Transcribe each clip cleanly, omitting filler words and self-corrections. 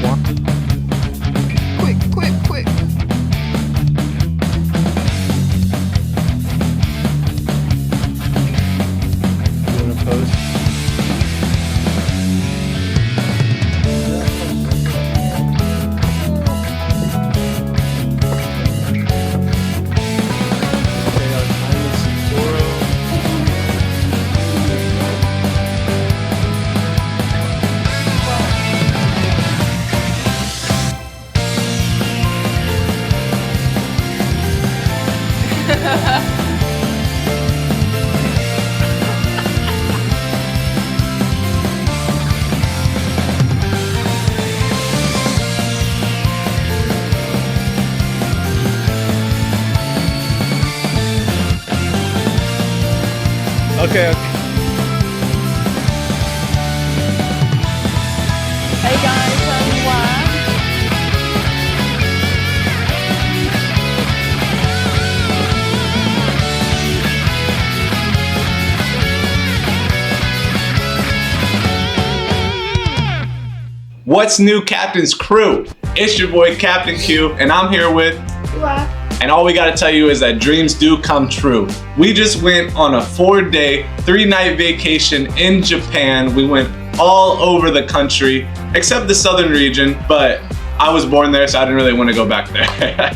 Quick. Doing a pose. Okay, our time is Sapporo. Okay. Hey guys, everyone. What's new, Captain's Crew? It's your boy Captain Q, and I'm here with. And all we gotta tell you is that dreams do come true. We just went on a 4-day, 3-night vacation in Japan. We went all over the country, except the southern region, but I was born there, so I didn't really want to go back there.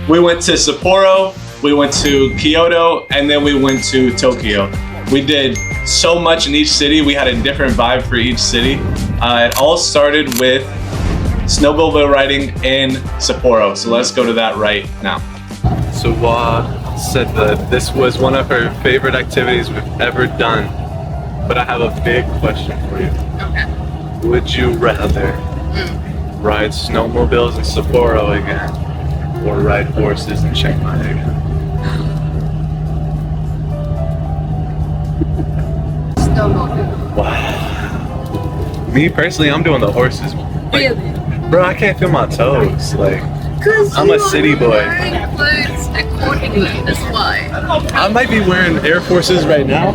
We went to Sapporo, we went to Kyoto, and then we went to Tokyo. We did so much in each city. We had a different vibe for each city. It all started with snowmobile riding in Sapporo, so let's go to that right now. So Wa said that this was one of her favorite activities we've ever done. But I have a big question for you. Okay. Would you rather ride snowmobiles in Sapporo again or ride horses in Chiang Mai again? Snowmobile. Wow. Me personally, I'm doing the horses. Like, Really? bro, I can't feel my toes. Like, Because I'm a city boy. wearing clothes accordingly, that's why. I might be wearing Air Forces right now,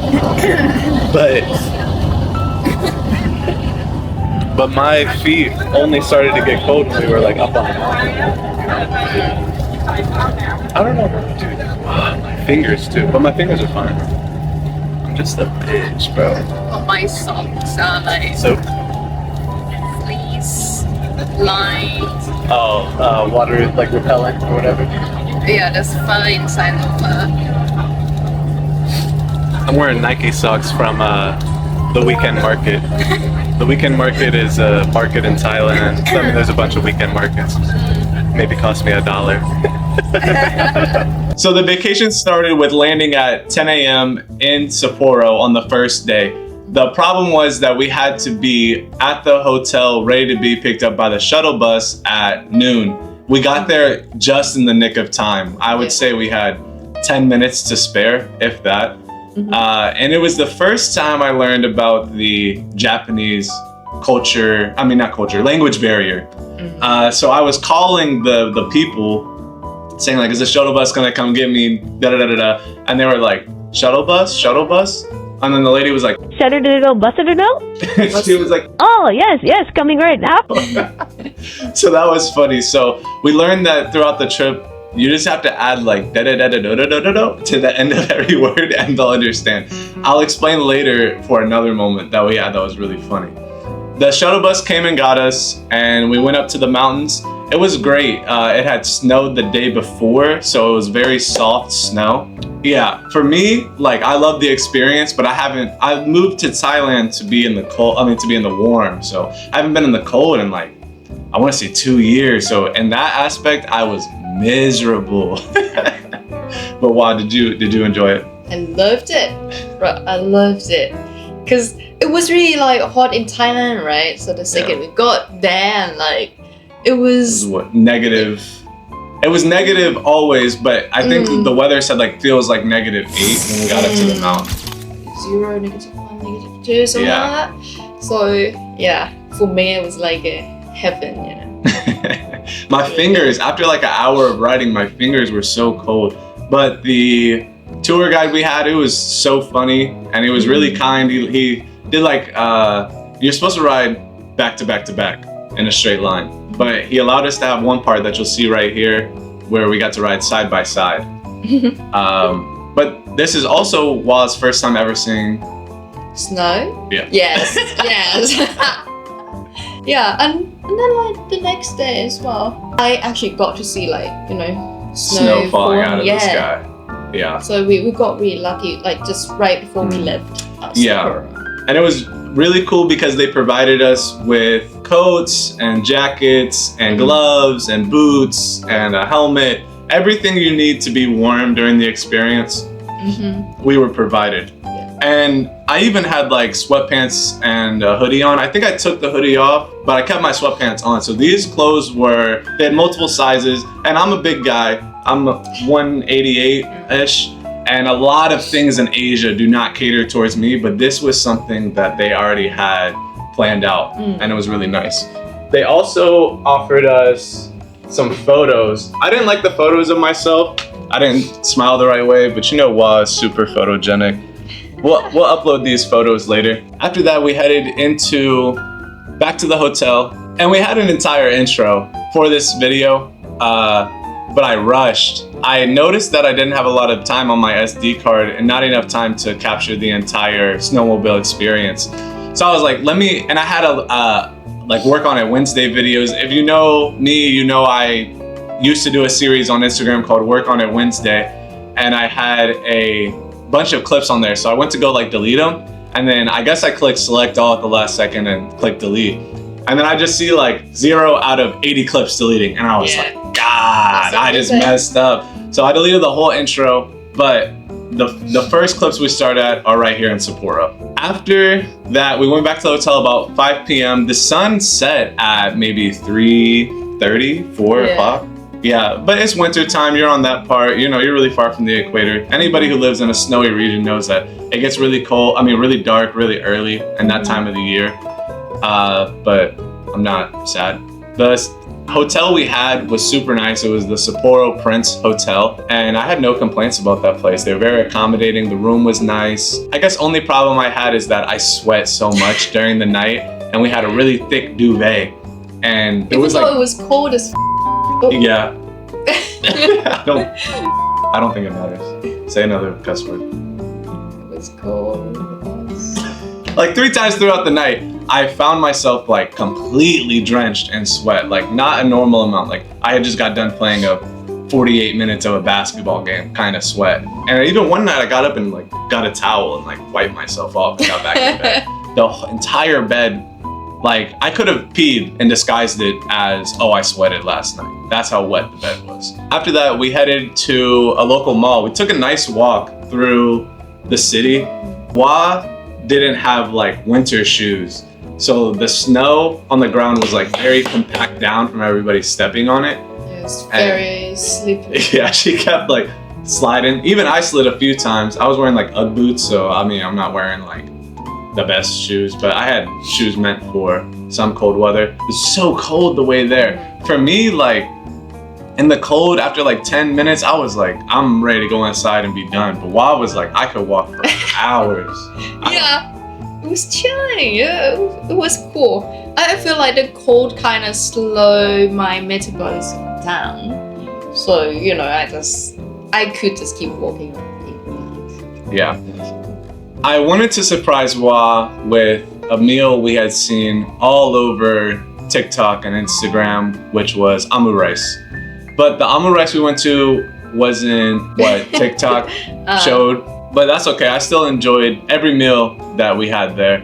but my feet only started to get cold when we were like up on the mountain. I don't know, dude. My fingers too, but my fingers are fine. I'm just a bitch, bro. Well, my socks are like So, fleece, lines. water like repellent or whatever. Yeah, there's fur inside of fur. I'm wearing Nike socks from the Weekend Market. The Weekend Market is a market in Thailand. I mean, there's a bunch of weekend markets. Maybe cost me $1. So the vacation started with landing at 10 a.m. in Sapporo on the first day. The problem was that we had to be at the hotel ready to be picked up by the shuttle bus at noon. We got there just in the nick of time. I would say we had 10 minutes to spare, if that. And it was the first time I learned about the Japanese language barrier. So I was calling the people saying like, is the shuttle bus gonna come get me, da-da-da-da-da. And they were like, shuttle bus? And then the lady was like, she was like, oh, yes, coming right now. so that was funny. So we learned that throughout the trip, you just have to add like da-da-da-da-da-da-da-da to the end of every word and they'll understand. I'll explain later for another moment that we had that was really funny. The shuttle bus came and got us and we went up to the mountains. It was great. It had snowed the day before, so it was very soft snow. Yeah, for me, like I love the experience, but I moved to Thailand to be in the cold, to be in the warm. So I haven't been in the cold in like, I want to say 2 years. So in that aspect, I was miserable. But wow, did you enjoy it? I loved it, bro. I loved it because it was really like hot in Thailand, right? So the second we got there, and like it was what, negative. It was negative always, but I think the weather said like feels like -8 when we got up to the mountain. 0, -1, -2, something like that. So yeah, for me it was like a heaven, you know. My fingers, after like an hour of riding, my fingers were so cold. But the tour guide we had, it was so funny and he was really kind. He did like, you're supposed to ride back to back to back. in a straight line. But he allowed us to have one part that you'll see right here where we got to ride side by side. But this is also Wa's first time ever seeing Snow? Yeah. Yes, yes. Yeah, and then like the next day as well, I actually got to see like, you know, snow falling out of yeah. the sky. Yeah. So we got really lucky, like just right before we left. Yeah. Sapporo. And it was really cool because they provided us with coats and jackets and gloves and boots and a helmet. Everything you need to be warm during the experience, we were provided. Yeah. And I even had like sweatpants and a hoodie on. I think I took the hoodie off, but I kept my sweatpants on. So these clothes they had multiple sizes, and I'm a big guy. I'm 188-ish. And a lot of things in Asia do not cater towards me, but this was something that they already had planned out, and it was really nice. They also offered us some photos. I didn't like the photos of myself. I didn't smile the right way, but you know Wa is super photogenic. We'll upload these photos later. After that, we headed back to the hotel, and we had an entire intro for this video, but I rushed. I noticed that I didn't have a lot of time on my SD card and not enough time to capture the entire snowmobile experience. So I was like, and I had like work on it Wednesday videos. If you know me, you know I used to do a series on Instagram called Work on It Wednesday, and I had a bunch of clips on there. So I went to go like delete them, and then I guess I clicked select all at the last second and click delete. And then I just see like 0 out of 80 clips deleting, and I was like, God, I just messed up. So I deleted the whole intro, but the first clips we start at are right here in Sapporo. After that, we went back to the hotel about 5 p.m. The sun set at maybe 3:30, 4 o'clock. Yeah, but it's winter time. You're on that part. You know, you're really far from the equator. Anybody who lives in a snowy region knows that it gets really cold. I mean, really dark, really early in that time of the year. But I'm not sad. The hotel we had was super nice. It was the Sapporo Prince Hotel, and I had no complaints about that place. They were very accommodating. The room was nice. I guess only problem I had is that I sweat so much during the night, and we had a really thick duvet, and it was like it was cold as yeah. I don't think it matters. Say another cuss word. It was cold. Like 3 times throughout the night, I found myself like completely drenched in sweat, like not a normal amount. Like I had just got done playing a 48 minutes of a basketball game, kind of sweat. And even one night I got up and like got a towel and like wiped myself off and got back in bed. The entire bed, like I could have peed and disguised it as, oh, I sweated last night. That's how wet the bed was. After that, we headed to a local mall. We took a nice walk through the city. Wa didn't have like winter shoes. So the snow on the ground was like very compact down from everybody stepping on it. It was very slippery. Yeah, she kept like sliding. Even I slid a few times. I was wearing like UGG boots, so I mean, I'm not wearing like the best shoes, but I had shoes meant for some cold weather. It was so cold the way there. For me, like in the cold, after like 10 minutes, I was like, I'm ready to go inside and be done. But Wa was like, I could walk for hours. Yeah. It was chilling. Yeah, it was cool. I feel like the cold kind of slowed my metabolism down. So, you know, I could just keep walking. Yeah. I wanted to surprise Wa with a meal we had seen all over TikTok and Instagram, which was amu rice. But the amu rice we went to wasn't what TikTok showed. But that's okay. I still enjoyed every meal that we had there.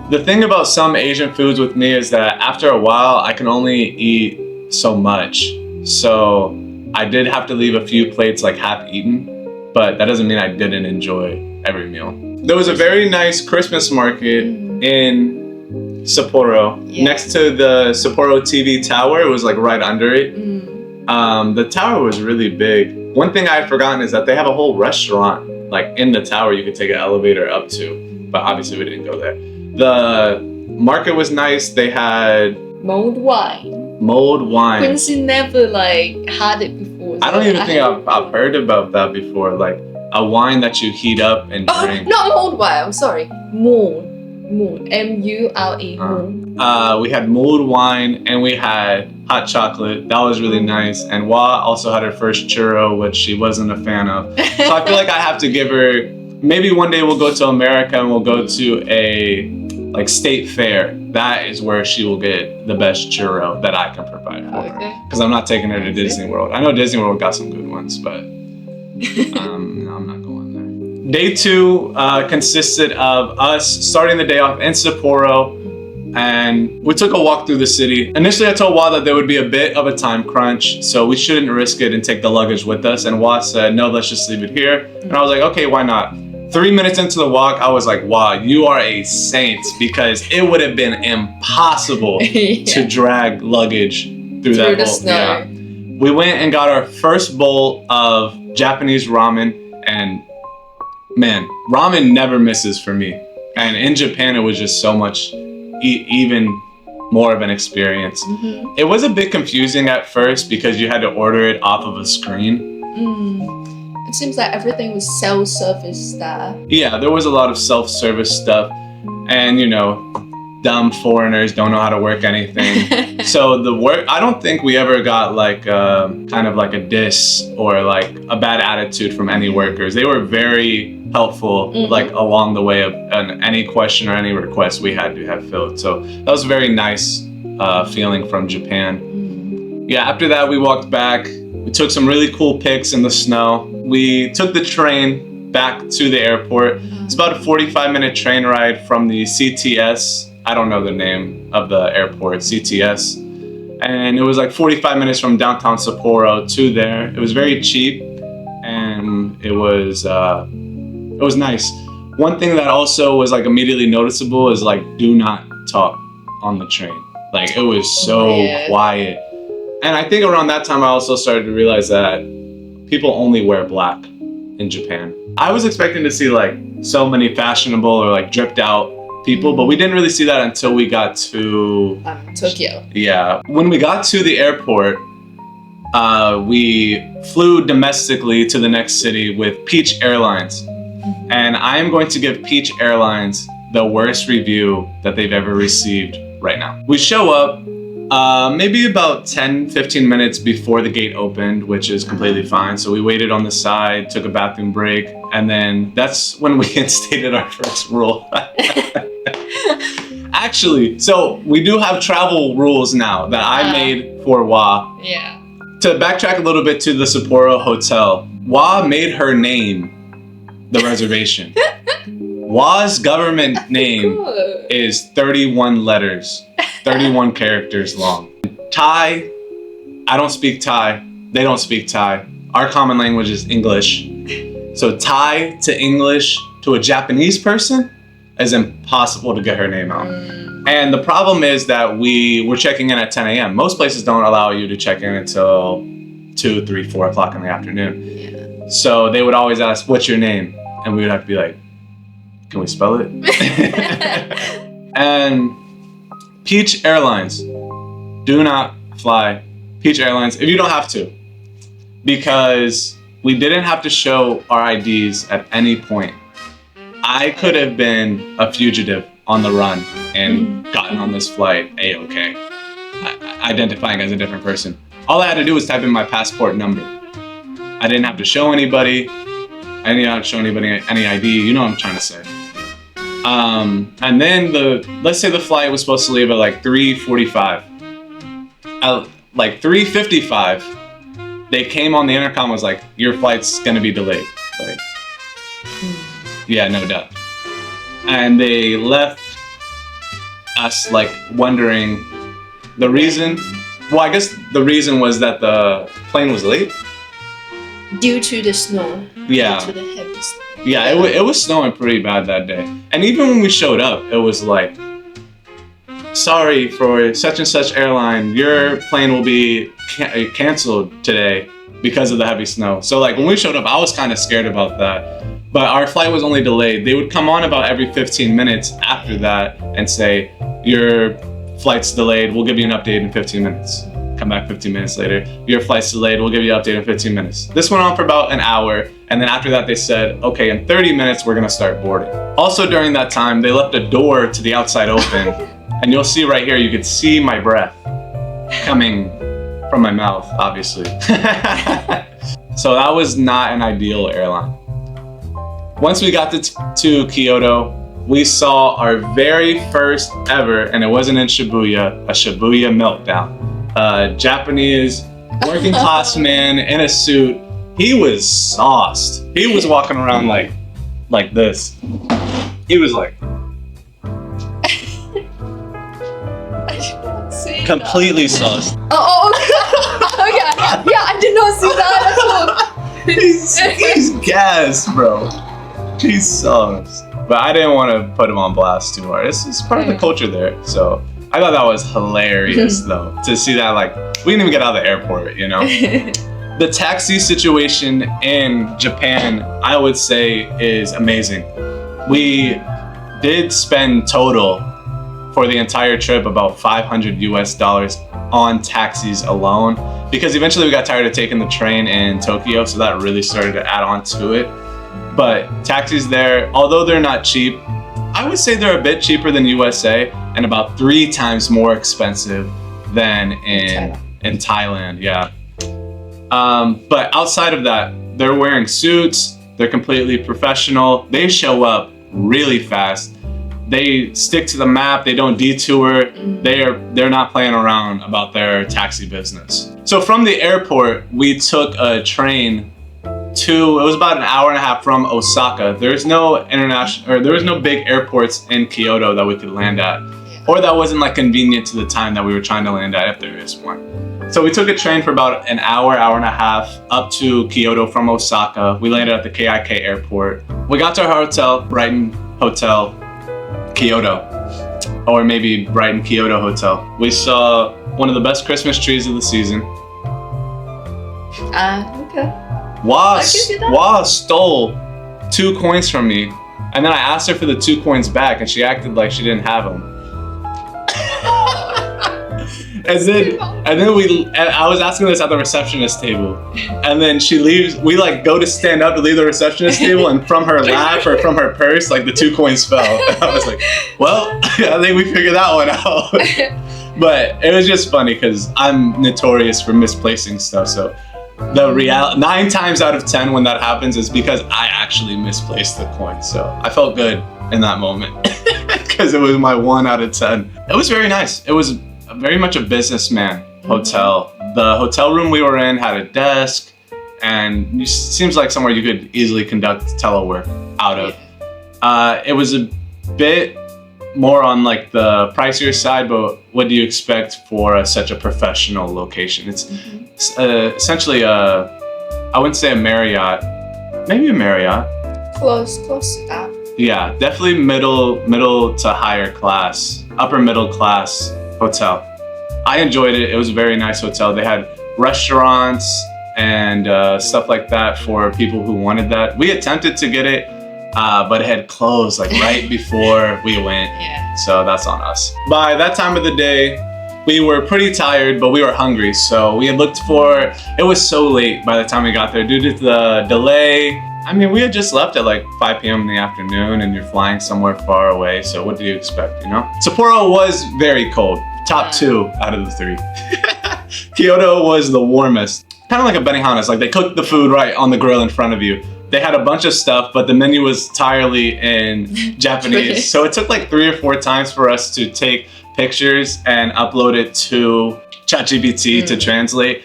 The thing about some Asian foods with me is that after a while, I can only eat so much. So I did have to leave a few plates like half eaten, but that doesn't mean I didn't enjoy every meal. There was a very nice Christmas market in Sapporo, next to the Sapporo TV tower. It was like right under it. The tower was really big. One thing I had forgotten is that they have a whole restaurant like in the tower you could take an elevator up to, but obviously we didn't go there. The market was nice. They had mulled wine. Quincy never like had it before. I don't even think I've heard about that before. Like a wine that you heat up and drink. Not mulled wine. I'm sorry. Mulled. M-U-L-E. we had mulled wine, and we had hot chocolate. That was really nice. And Wa also had her first churro, which she wasn't a fan of. So I feel like I have to give her, maybe one day we'll go to America and we'll go to a like state fair. That is where she will get the best churro that I can provide for her. Because I'm not taking her to Disney World. I know Disney World got some good ones, but no, I'm not going there. Day 2 consisted of us starting the day off in Sapporo, and we took a walk through the city. Initially, I told Wa that there would be a bit of a time crunch, so we shouldn't risk it and take the luggage with us. And Wa said, no, let's just leave it here. And I was like, okay, why not? 3 minutes into the walk, I was like, wow, you are a saint, because it would have been impossible to drag luggage through that the whole snow. Yeah. We went and got our first bowl of Japanese ramen, and man, ramen never misses for me. And in Japan, it was just so much, even more of an experience. It was a bit confusing at first because you had to order it off of a screen. It seems like everything was self-service there. Yeah, there was a lot of self-service stuff, and you know, dumb foreigners don't know how to work anything. So I don't think we ever got like kind of like a diss or like a bad attitude from any workers. They were very helpful, like along the way of any question or any request we had to have filled. So that was a very nice feeling from Japan. Yeah, after that we walked back. We took some really cool pics in the snow. We took the train back to the airport. It's about a 45-minute train ride from the CTS. I don't know the name of the airport, CTS. And it was like 45 minutes from downtown Sapporo to there. It was very cheap, and it was nice. One thing that also was like immediately noticeable is like, do not talk on the train. Like, it was so quiet. And I think around that time I also started to realize that people only wear black in Japan. I was expecting to see like so many fashionable or like dripped out people, but we didn't really see that until we got to Tokyo. Yeah. When we got to the airport, we flew domestically to the next city with Peach Airlines. And I am going to give Peach Airlines the worst review that they've ever received right now. We show up maybe about 10-15 minutes before the gate opened, which is completely fine. So we waited on the side, took a bathroom break, and then that's when we instated our first rule. Actually, so we do have travel rules now that I made for Wa. Yeah. To backtrack a little bit to the Sapporo hotel, Wa made her name the reservation. Wa's government name is 31 letters, 31 characters long. Thai, I don't speak Thai. They don't speak Thai. Our common language is English. So Thai to English to a Japanese person is impossible to get her name out. And the problem is that we were checking in at 10 a.m. Most places don't allow you to check in until 2, 3, 4 o'clock in the afternoon. Yeah. So they would always ask, what's your name? And we would have to be like, can we spell it? And Peach Airlines, do not fly Peach Airlines if you don't have to, because we didn't have to show our IDs at any point. I could have been a fugitive on the run and gotten on this flight A-okay, identifying as a different person. All I had to do was type in my passport number. I didn't have to show anybody. I didn't have to show anybody any ID. You know what I'm trying to say. And then let's say the flight was supposed to leave at like 3:45. At like 3:55, they came on the intercom, was like, your flight's gonna be delayed. Like, yeah, no doubt. And they left us like wondering the reason. Well, I guess the reason was that the plane was late. Due to the snow. Yeah. Due to the heavy snow. Yeah, it was snowing pretty bad that day. And even when we showed up, it was like, sorry for such and such airline, your plane will be canceled today because of the heavy snow. So like when we showed up, I was kind of scared about that. But our flight was only delayed. They would come on about every 15 minutes after that and say, your flight's delayed, we'll give you an update in 15 minutes. Come back 15 minutes later. Your flight's delayed, we'll give you an update in 15 minutes. This went on for about an hour. And then after that, they said, okay, in 30 minutes, we're gonna start boarding. Also during that time, they left a door to the outside open. And you'll see right here, you could see my breath coming from my mouth, obviously. So that was not an ideal airline. Once we got to Kyoto, we saw our very first ever, and it wasn't in Shibuya, a Shibuya meltdown. A Japanese working class man in a suit. He was sauced. He was walking around like this. He was like completely sauced. Oh, okay. Yeah, I did not see that at all. He's gassed, bro. He's sauced. But I didn't want to put him on blast too hard. It's part of the culture there. So I thought that was hilarious though, to see that we didn't even get out of the airport, you know? The taxi situation in Japan, I would say, is amazing. We did spend total for the entire trip about $500 US on taxis alone, because eventually we got tired of taking the train in Tokyo, so that really started to add on to it. But taxis there, although they're not cheap, I would say they're a bit cheaper than USA and about 3 times more expensive than in Thailand, yeah. But outside of that, they're wearing suits, they're completely professional, they show up really fast. They stick to the map, they don't detour, they're not playing around about their taxi business. So from the airport, we took a train it was about an hour and a half from Osaka. There's no there was no big airports in Kyoto that we could land at, or that wasn't convenient to the time that we were trying to land at, if there is one. So we took a train for about an hour and a half up to Kyoto from Osaka. We landed at the KIK airport. We got to our hotel, Brighton Hotel, Kyoto, or maybe Brighton Kyoto Hotel. We saw one of the best Christmas trees of the season. Okay. Wah stole 2 coins from me, and then I asked her for the 2 coins back, and she acted like she didn't have them. and then I was asking this at the receptionist table, and then she leaves. We go to stand up to leave the receptionist table, and from her lap or from her purse, the 2 coins fell. And I was like, well, I think we figured that one out. But it was just funny because I'm notorious for misplacing stuff, so. The 9 times out of 10 when that happens is because I actually misplaced the coin. So I felt good in that moment because it was my 1 out of 10. It was very nice. It was very much a businessman hotel. The hotel room we were in had a desk, and it seems like somewhere you could easily conduct telework out of. It was a bit more on the pricier side, but what do you expect for such a professional location? It's essentially I wouldn't say a Marriott, maybe a Marriott. Close to that. Yeah, definitely middle to higher class, upper middle class hotel. I enjoyed it. It was a very nice hotel. They had restaurants and stuff like that for people who wanted that. We attempted to get it, but it had closed right before we went. Yeah. So that's on us. By that time of the day, we were pretty tired, but we were hungry. So we had looked for, it was so late by the time we got there due to the delay. I mean, we had just left at 5 p.m. in the afternoon, and you're flying somewhere far away. So what do you expect, you know? Sapporo was very cold. Top 2 out of the 3. Kyoto was the warmest. Kind of like a Benihana's, they cooked the food right on the grill in front of you. They had a bunch of stuff, but the menu was entirely in Japanese. So it took 3 or 4 times for us to take pictures and upload it to ChatGPT to translate.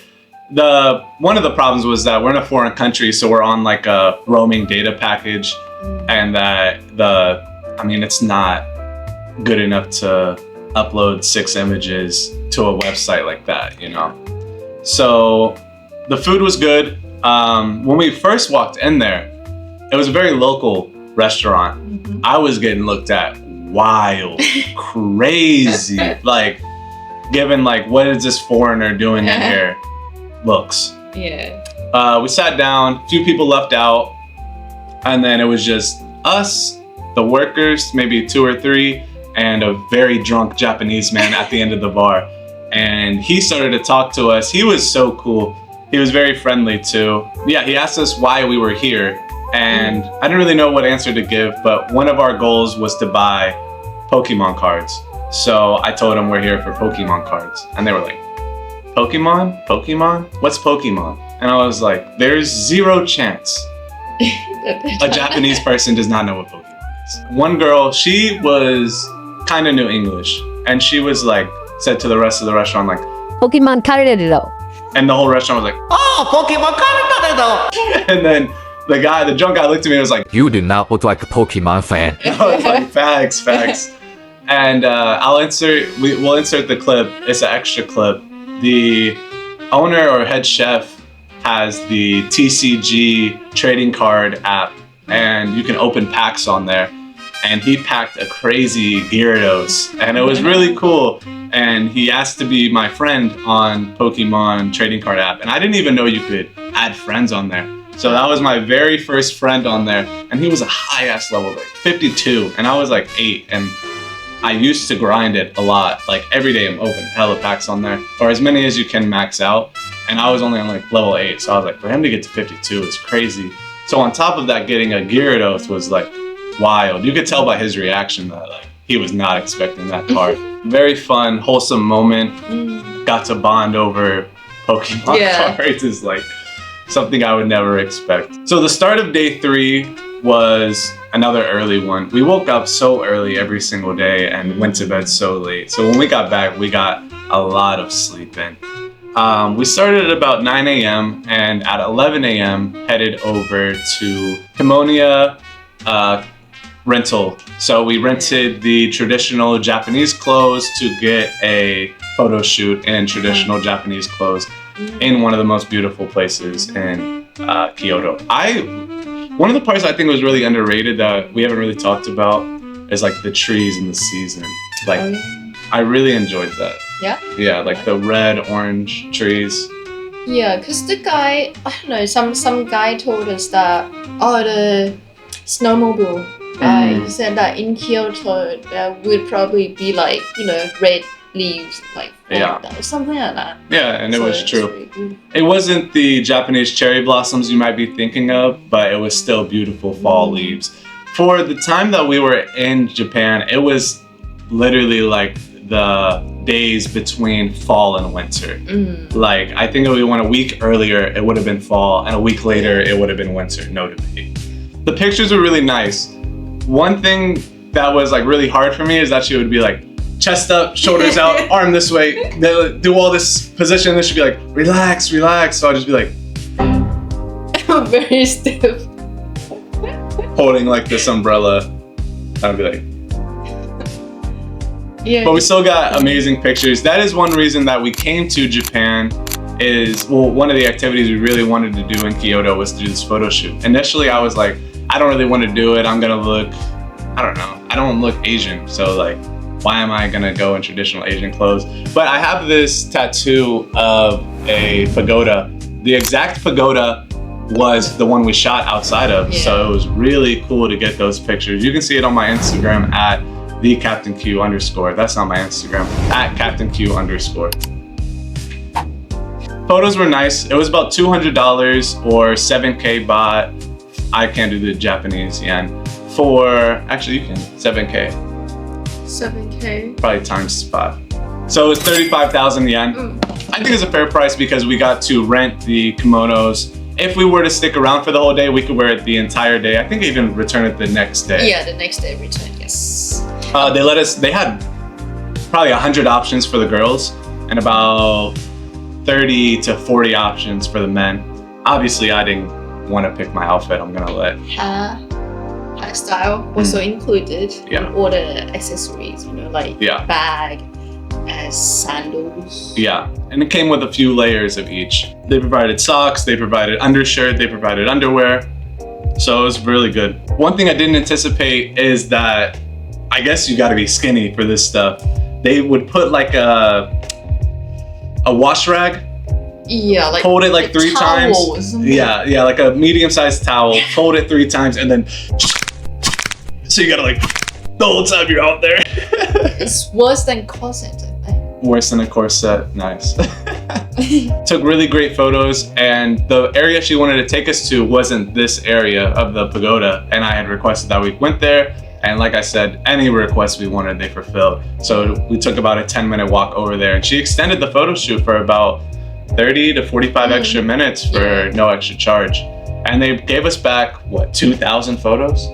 One of the problems was that we're in a foreign country, so we're on a roaming data package, and that it's not good enough to upload 6 images to a website like that, you know? So the food was good. When we first walked in there, it was a very local restaurant. I was getting looked at wild, crazy, given what is this foreigner doing in here looks. Yeah. We sat down, a few people left out, and then it was just us, the workers, maybe 2 or 3, and a very drunk Japanese man at the end of the bar. And he started to talk to us. He was so cool. He was very friendly too. Yeah, he asked us why we were here, and I didn't really know what answer to give, but one of our goals was to buy Pokemon cards. So I told them we're here for Pokemon cards. And they were like, Pokemon? Pokemon? What's Pokemon? And I was like, there's zero chance a Japanese person does not know what Pokemon is. One girl, she was kind of knew English. And she was like, said to the rest of the restaurant, like, Pokemon Karedo. and the whole restaurant was like, oh, Pokemon Karedo. And then the drunk guy looked at me and was like, You do not look like a Pokemon fan. I was like, facts. And we'll insert the clip. It's an extra clip. The owner or head chef has the TCG trading card app, and you can open packs on there. And he packed a crazy Gyarados, and it was really cool. And he asked to be my friend on Pokemon trading card app, and I didn't even know you could add friends on there. So that was my very first friend on there, and he was a high ass level, like 52, and I was like 8, and I used to grind it a lot. Like every day I'm opening hella packs on there, or as many as you can max out. And I was only on like level 8, so I was like, for him to get to 52 is crazy. So on top of that, getting a Gyarados was like wild. You could tell by his reaction that like he was not expecting that card. Very fun, wholesome moment. Got to bond over Pokemon cards is like something I would never expect. So the start of day 3 was another early one. We woke up so early every single day and went to bed so late. So when we got back, we got a lot of sleep in. We started at about 9 a.m. and at 11 a.m. headed over to Kimonia rental. So we rented the traditional Japanese clothes to get a photo shoot in traditional Japanese clothes in one of the most beautiful places in Kyoto. One of the parts I think was really underrated that we haven't really talked about is like the trees in the season. Like I really enjoyed that. Yeah? Yeah, like the red, orange trees. Yeah, because the guy, I don't know, some guy told us that, the snowmobile guy, he said that in Kyoto there would probably be like, red leaves, like that, or something like that. Yeah, and it was true. Really cool. It wasn't the Japanese cherry blossoms you might be thinking of, but it was still beautiful fall leaves. For the time that we were in Japan, it was literally like the days between fall and winter. Like, I think if we went a week earlier, it would have been fall, and a week later, it would have been winter, no debate. The pictures were really nice. One thing that was like really hard for me is that she would be like, chest up, shoulders out, arm this way, do all this position, and then she'd be like, relax. So I'd just be like, very stiff. holding like this umbrella. I'd be like, yeah. but we still got amazing pictures. That is one reason that we came to Japan is, one of the activities we really wanted to do in Kyoto was to do this photo shoot. Initially, I was like, I don't really want to do it. I'm gonna look, I don't look Asian. So like, why am I gonna go in traditional Asian clothes? But I have this tattoo of a pagoda. The exact pagoda was the one we shot outside of. So it was really cool to get those pictures. You can see it on my Instagram at @CaptainQ_. That's not my Instagram, @CaptainQ_. Photos were nice. It was about $200 or 7K baht. I can't do the Japanese yen. Actually you can, 7K. 7K. Probably times 5. So it was 35,000 yen. I think it's a fair price because we got to rent the kimonos. If we were to stick around for the whole day, we could wear it the entire day. I think even return it the next day. Yeah, the next day return, yes. They had probably 100 options for the girls and about 30 to 40 options for the men. Obviously, I didn't want to pick my outfit. I'm gonna let Hairstyle also included. Yeah. All the accessories, like bag, sandals. Yeah, and it came with a few layers of each. They provided socks, they provided undershirt, they provided underwear. So it was really good. One thing I didn't anticipate is that I guess you gotta be skinny for this stuff. They would put like a wash rag. Yeah, like fold it like 3 times. Yeah, like a medium-sized towel. Fold it 3 times and then so you gotta like the whole time you're out there. It's worse than corset, I think. Worse than a corset. Nice. Took really great photos, and the area she wanted to take us to wasn't this area of the pagoda, and I had requested that we went there. And like I said, any request we wanted, they fulfilled. So we took about a 10-minute walk over there, and she extended the photo shoot for about 30 to 45 extra minutes for no extra charge. And they gave us back, what, 2,000 photos?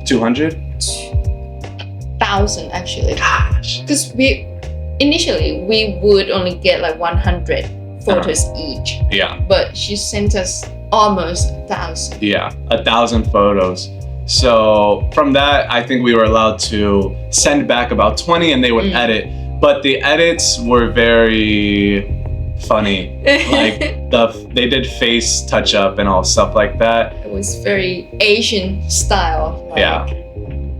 200? 1,000 actually. Gosh. Because initially we would only get like 100 photos each. Yeah. But she sent us almost 1,000. Yeah, 1,000 photos. So from that, I think we were allowed to send back about 20 and they would edit. But the edits were very funny. Like they did face touch up and all stuff like that. It was very Asian style. Like,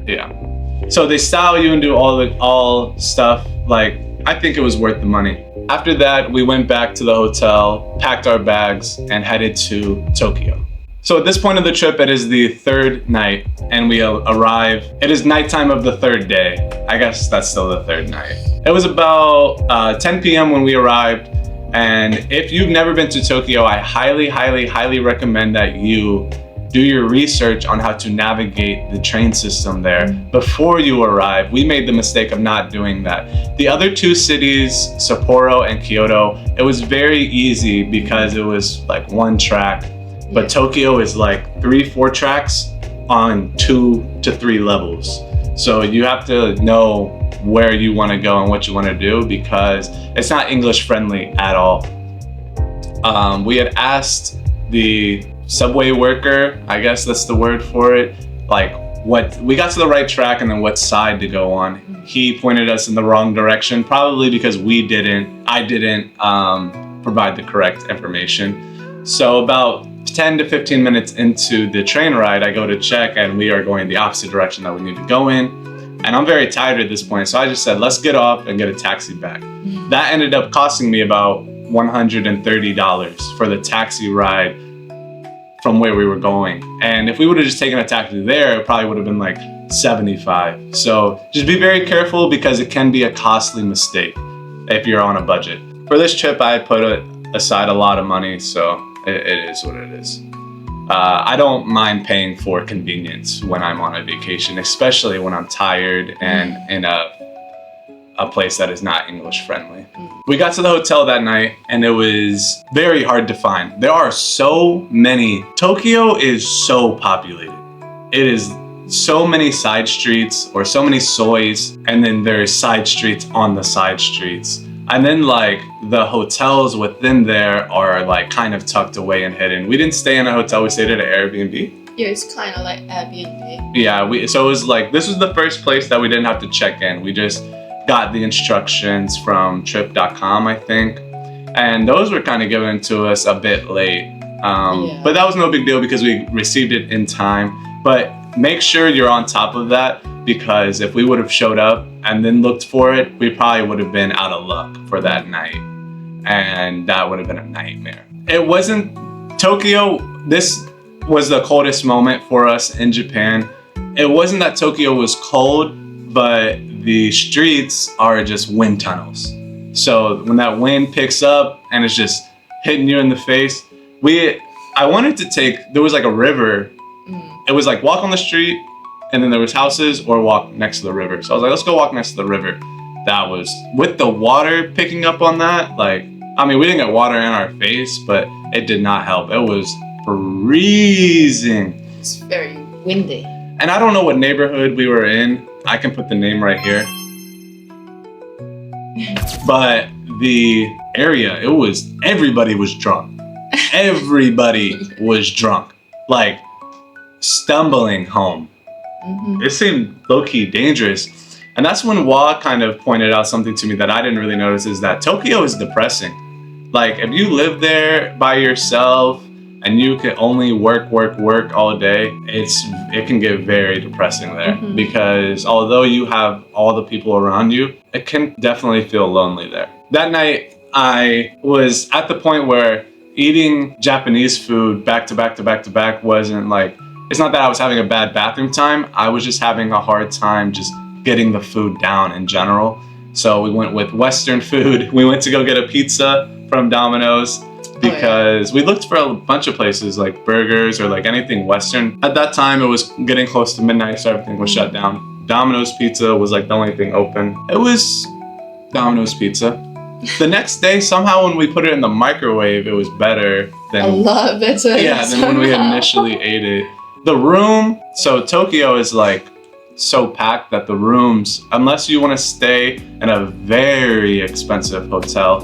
Yeah. So they style you and do all stuff. Like, I think it was worth the money. After that, we went back to the hotel, packed our bags, and headed to Tokyo. So at this point of the trip, it is the third night, and we arrive. It is nighttime of the third day. I guess that's still the third night. It was about 10 p.m. when we arrived, and if you've never been to Tokyo, I highly, highly, highly recommend that you do your research on how to navigate the train system there before you arrive. We made the mistake of not doing that. The other two cities, Sapporo and Kyoto, it was very easy because it was like one track. But Tokyo is like 3-4 tracks on 2 to 3 levels. So you have to know where you want to go and what you want to do because it's not English friendly at all. We had asked the subway worker, I guess that's the word for it, like what we got to the right track and then what side to go on. He pointed us in the wrong direction, probably because I didn't provide the correct information. So about 10 to 15 minutes into the train ride, I go to check and we are going the opposite direction that we need to go in. And I'm very tired at this point, so I just said, let's get off and get a taxi back. That ended up costing me about $130 for the taxi ride from where we were going. And if we would have just taken a taxi there, it probably would have been like $75. So just be very careful because it can be a costly mistake if you're on a budget. For this trip, I put aside a lot of money, so it is what it is. I don't mind paying for convenience when I'm on a vacation, especially when I'm tired and in a place that is not English friendly. We got to the hotel that night and it was very hard to find. There are so many. Tokyo is so populated. It is so many side streets or so many sois, and then there's side streets on the side streets. And then like the hotels within there are like kind of tucked away and hidden. We didn't stay in a hotel, we stayed at an Airbnb. Yeah, it's kind of like Airbnb. Yeah, so it was like, this was the first place that we didn't have to check in. We just got the instructions from trip.com, I think. And those were kind of given to us a bit late. But that was no big deal because we received it in time. But make sure you're on top of that, because if we would have showed up and then looked for it, we probably would have been out of luck for that night. And that would have been a nightmare. It wasn't Tokyo. This was the coldest moment for us in Japan. It wasn't that Tokyo was cold, but the streets are just wind tunnels. So when that wind picks up and it's just hitting you in the face, I wanted to there was like a river. It was like walk on the street, and then there was houses, or walk next to the river. So I was like, let's go walk next to the river. That was, with the water picking up on that, like, I mean, we didn't get water in our face, but it did not help. It was freezing. It's very windy. And I don't know what neighborhood we were in. I can put the name right here. But the area, everybody was drunk. Everybody was drunk. Like, stumbling home. It seemed low-key dangerous. And that's when Wa kind of pointed out something to me that I didn't really notice, is that Tokyo is depressing. Like, if you live there by yourself and you can only work all day, it can get very depressing there. Because although you have all the people around you, it can definitely feel lonely there. That night, I was at the point where eating Japanese food back to back wasn't like, it's not that I was having a bad bathroom time, I was just having a hard time just getting the food down in general. So we went with Western food. We went to go get a pizza from Domino's because we looked for a bunch of places like burgers or like anything Western. At that time, it was getting close to midnight, so everything was shut down. Domino's Pizza was like the only thing open. It was Domino's Pizza. The next day, somehow when we put it in the microwave, it was better A than lot better. than when we somehow. initially ate it. The room, so Tokyo is like so packed that the rooms, unless you want to stay in a very expensive hotel,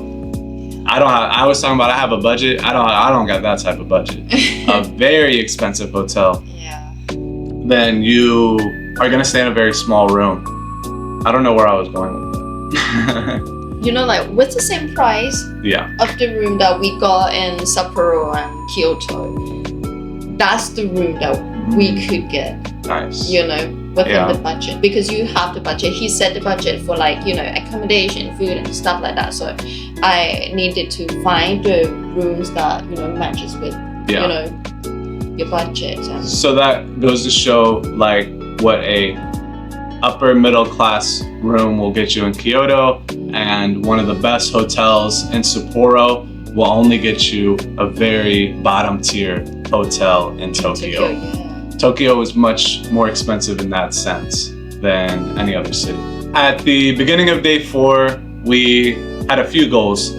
I was talking about I have a budget. I don't got that type of budget. A very expensive hotel, Yeah. then you are gonna stay in a very small room. I don't know where I was going with that. You know, like with the same price Yeah. of the room that we got in Sapporo and Kyoto, that's the room that we could get, Nice. you know, within Yeah. the budget, because you have the budget. He set the budget for like, you know, accommodation, food and stuff like that. So I needed to find the rooms that, you know, matches with, Yeah. you know, your budget. And So that goes to show like what a upper middle class room will get you in Kyoto, and one of the best hotels in Sapporo will only get you a very bottom tier hotel in Tokyo. yeah. Tokyo is much more expensive in that sense than any other city. At the beginning of day 4, we had a few goals.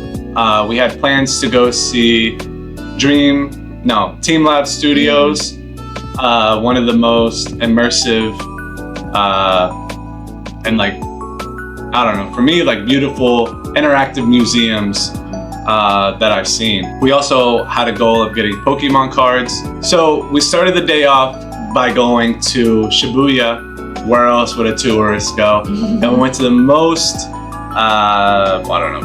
We had plans to go see Team Lab Studios, one of the most immersive and like, I don't know, for me, like beautiful interactive museums that I've seen. We also had a goal of getting Pokemon cards. So we started the day off by going to Shibuya. Where else would a tourist go? And we went to the most,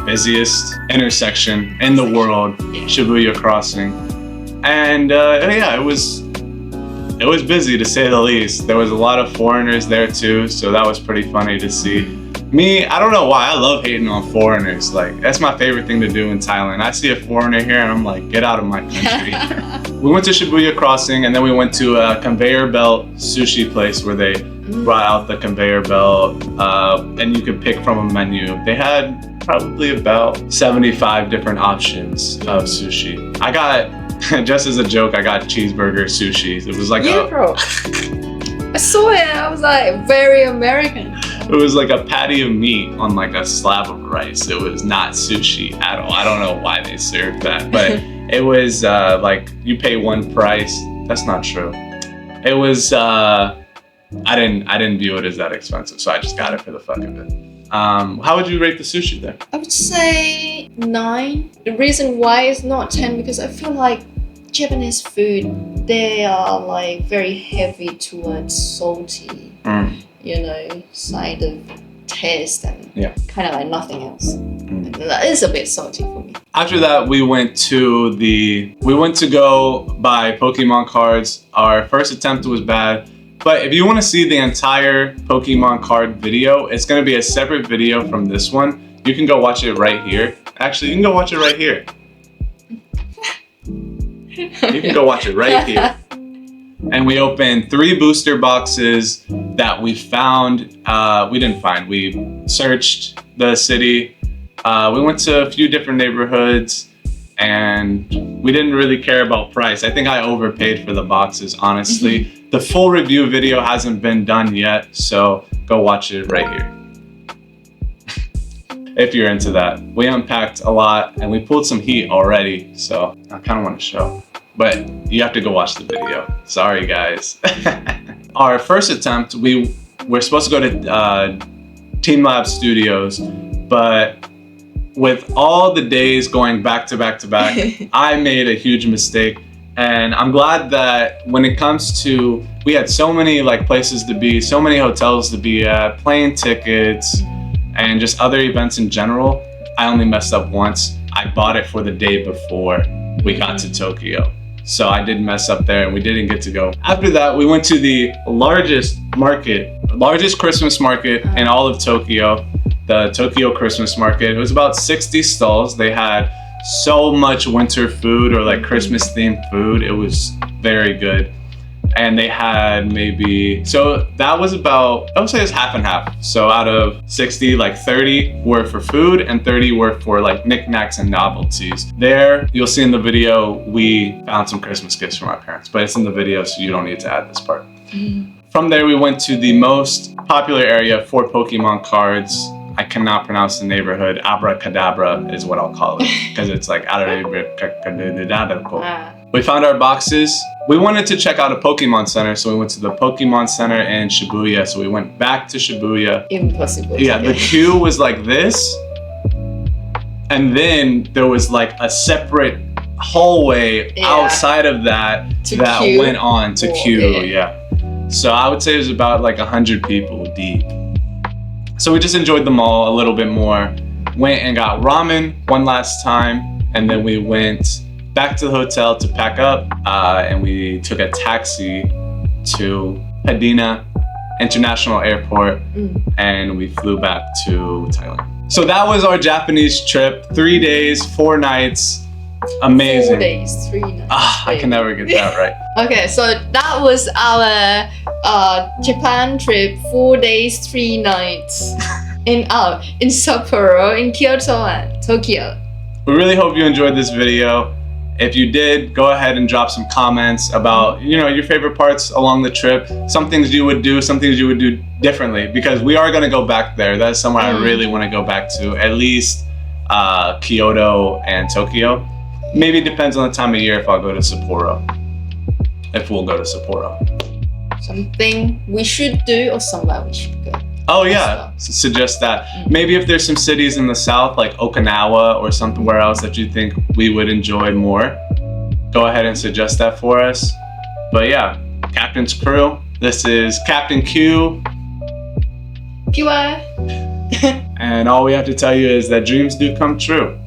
busiest intersection in the world, Shibuya Crossing. And yeah, it was busy to say the least. There was a lot of foreigners there too, so that was pretty funny to see. Me, I don't know why, I love hating on foreigners. Like, that's my favorite thing to do in Thailand. I see a foreigner here and I'm like, get out of my country. We went to Shibuya Crossing, and then we went to a conveyor belt sushi place where they brought out the conveyor belt and you could pick from a menu. They had probably about 75 different options of sushi. I got, just as a joke, I got cheeseburger sushi. It was like Yeah, bro. I saw it. I was like, very American. it was like a patty of meat on like a slab of rice. It was not sushi at all. I don't know why they served that, but it was like you pay one price. That's not true. It was I didn't view it as that expensive, so I just got it for the fuck of it. How would you rate the sushi there? I would say 9. The reason why it's not 10, because I feel like Japanese food, they are like very heavy towards salty, you know, side of taste, and Yeah. kind of like nothing else. That is a bit salty for me. After that, we went to go buy Pokemon cards. Our first attempt was bad, but if you want to see the entire Pokemon card video, it's going to be a separate video from this one. You can go watch it right here. Actually, you can go watch it right here. You can go watch it right here. And we opened 3 booster boxes that we found. We searched the city. We went to a few different neighborhoods, and we didn't really care about price. I think I overpaid for the boxes, honestly. The full review video hasn't been done yet, so go watch it right here. If you're into that. We unpacked a lot and we pulled some heat already, so I kind of want to show. But you have to go watch the video. Sorry, guys. Our first attempt, we were supposed to go to Team Lab Studios, but with all the days going back to back to back, I made a huge mistake. And I'm glad that when it comes to, we had so many like places to be, so many hotels to be at, plane tickets, and just other events in general, I only messed up once. I bought it for the day before we got to Tokyo. So I did mess up there and we didn't get to go. After that, we went to the largest Christmas market in all of Tokyo, the Tokyo Christmas Market. It was about 60 stalls. They had so much winter food or like Christmas themed food. It was very good. And they had so that was about, I would say it's half and half. So out of 60, like 30 were for food and 30 were for like knickknacks and novelties. There, you'll see in the video, we found some Christmas gifts for my parents, but it's in the video, so you don't need to add this part. From there, we went to the most popular area for Pokemon cards. I cannot pronounce the neighborhood. Abracadabra is what I'll call it because it's like Ah. We found our boxes. We wanted to check out a Pokemon Center, so we went to the Pokemon Center in Shibuya. So we went back to Shibuya. Impossible. Yeah, the queue was like this. And then there was like a separate hallway outside of that To that queue. went on to Oh, queue. yeah. So I would say it was about like 100 people deep. So we just enjoyed the mall a little bit more. Went and got ramen one last time, and then we went back to the hotel to pack up, and we took a taxi to Hadina International Airport, and we flew back to Thailand. So that was our Japanese trip. 3 days, 4 nights. Amazing. 4 days, 3 nights. I can never get that right. Okay, so that was our Japan trip, 4 days, 3 nights in Sapporo, in Kyoto and Tokyo. We really hope you enjoyed this video. If you did, go ahead and drop some comments about, your favorite parts along the trip, some things you would do, some things you would do differently, because we are going to go back there. That's somewhere I really want to go back to, at least Kyoto and Tokyo. Maybe it depends on the time of year if I'll go to Sapporo. If we'll go to Sapporo. Something we should do or somewhere we should go. Oh yeah, suggest that. Maybe if there's some cities in the south like Okinawa or somewhere else that you think we would enjoy more, go ahead and suggest that for us. But yeah, Captain's Crew. This is Captain Q. Pure. And all we have to tell you is that dreams do come true.